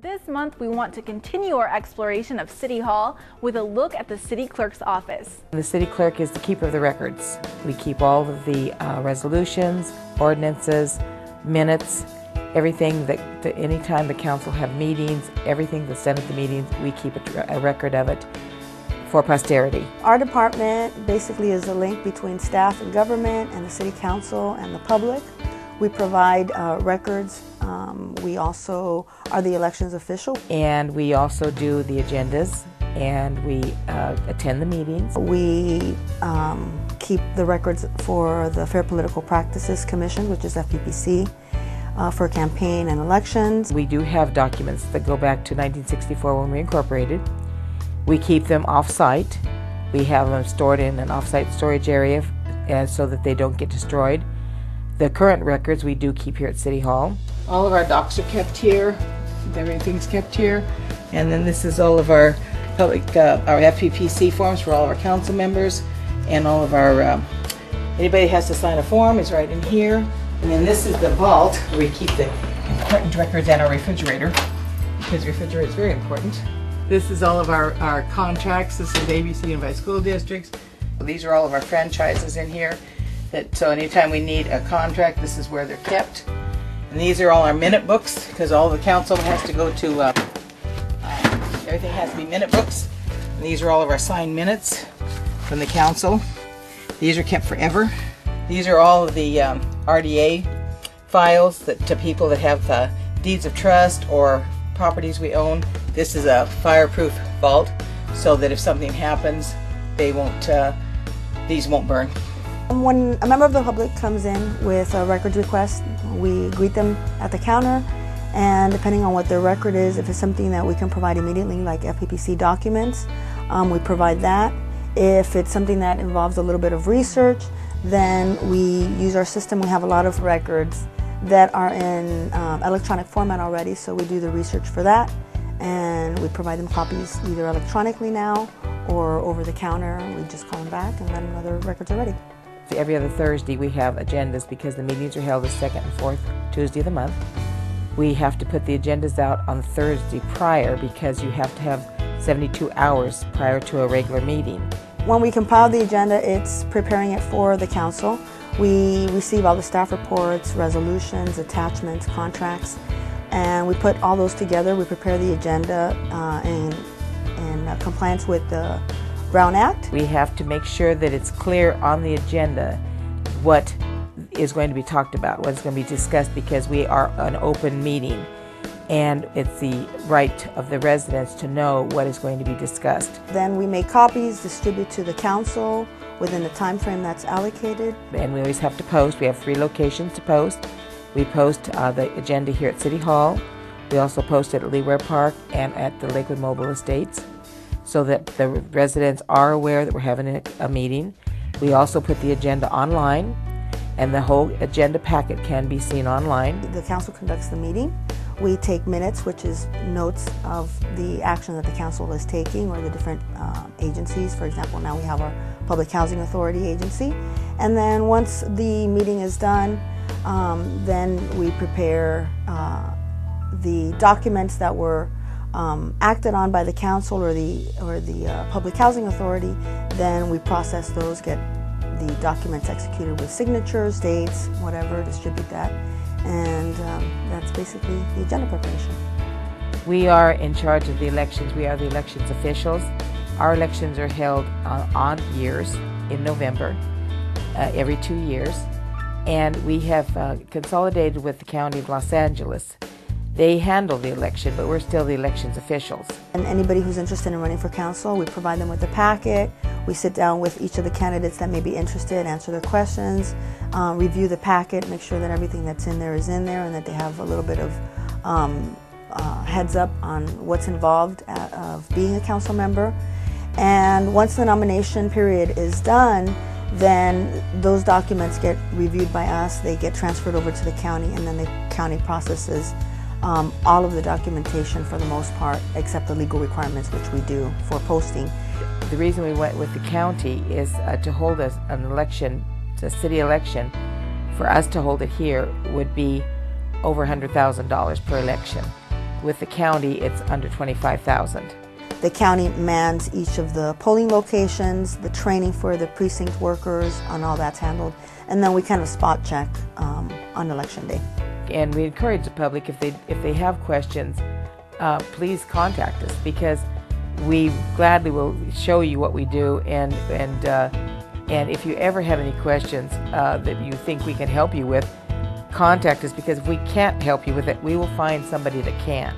This month, we want to continue our exploration of City Hall with a look at the City Clerk's office. The City Clerk is the keeper of the records. We keep all of the resolutions, ordinances, minutes, everything that anytime the council have meetings, everything that's done at the meetings, we keep a record of it for posterity. Our department basically is a link between staff and government and the City Council and the public. We provide records. We also are the elections official. And we also do the agendas, and we attend the meetings. We keep the records for the Fair Political Practices Commission, which is FPPC, for campaign and elections. We do have documents that go back to 1964 when we incorporated. We keep them off-site. We have them stored in an off-site storage area so that they don't get destroyed. The current records we do keep here at City Hall. All of our docs are kept here. Everything's kept here. And then this is all of our public, our FPPC forms for all of our council members, and all of our, anybody has to sign a form is right in here. And then this is the vault where we keep the important records and our refrigerator, because the refrigerator is very important. This is all of our contracts. This is ABC Unified School Districts. These are all of our franchises in here. So anytime we need a contract, this is where they're kept. And these are all our minute books, because all the council has to go to, everything has to be minute books. And these are all of our signed minutes from the council. These are kept forever. These are all of the RDA files to people that have deeds of trust or properties we own. This is a fireproof vault, so that if something happens, they won't, these won't burn. When a member of the public comes in with a records request, we greet them at the counter, and depending on what their record is, if it's something that we can provide immediately, like FPPC documents, we provide that. If it's something that involves a little bit of research, then we use our system. We have a lot of records that are in electronic format already, so we do the research for that, and we provide them copies either electronically now or over the counter. We just call them back, and then other records are ready. Every other Thursday we have agendas, because the meetings are held the second and fourth Tuesday of the month. We have to put the agendas out on Thursday prior, because you have to have 72 hours prior to a regular meeting. When we compile the agenda, it's preparing it for the council. We receive all the staff reports, resolutions, attachments, contracts, and we put all those together. We prepare the agenda in compliance with the Brown Act. We have to make sure that it's clear on the agenda what is going to be talked about, what's going to be discussed, because we are an open meeting, and it's the right of the residents to know what is going to be discussed. Then we make copies, distribute to the council within the time frame that's allocated. And we always have to post. We have 3 locations to post. We post the agenda here at City Hall. We also post it at Leeware Park and at the Lakewood Mobile Estates, so that the residents are aware that we're having a meeting. We also put the agenda online, and the whole agenda packet can be seen online. The council conducts the meeting. We take minutes, which is notes of the action that the council is taking, or the different agencies. For example, now we have our Public Housing Authority agency. And then once the meeting is done, then we prepare the documents that were acted on by the council or the Public Housing Authority. Then we process those, get the documents executed with signatures, dates, whatever, distribute that, and that's basically the agenda preparation. We are in charge of the elections. We are the elections officials. Our elections are held on odd years in November, every 2 years, and we have consolidated with the County of Los Angeles. They handle the election, but we're still the elections officials. And anybody who's interested in running for council, we provide them with a packet. We sit down with each of the candidates that may be interested, answer their questions, review the packet, make sure that everything that's in there is in there, and that they have a little bit of heads up on what's involved of being a council member. And once the nomination period is done, then those documents get reviewed by us, they get transferred over to the county, and then the county processes all of the documentation for the most part, except the legal requirements, which we do for posting. The reason we went with the county is to hold an election, a city election. For us to hold it here would be over $100,000 per election. With the county, it's under 25,000. The county mans each of the polling locations, the training for the precinct workers, and all that's handled. And then we kind of spot check on election day. And we encourage the public, if they have questions, please contact us, because we gladly will show you what we do. And if you ever have any questions that you think we can help you with, contact us, because if we can't help you with it, we will find somebody that can.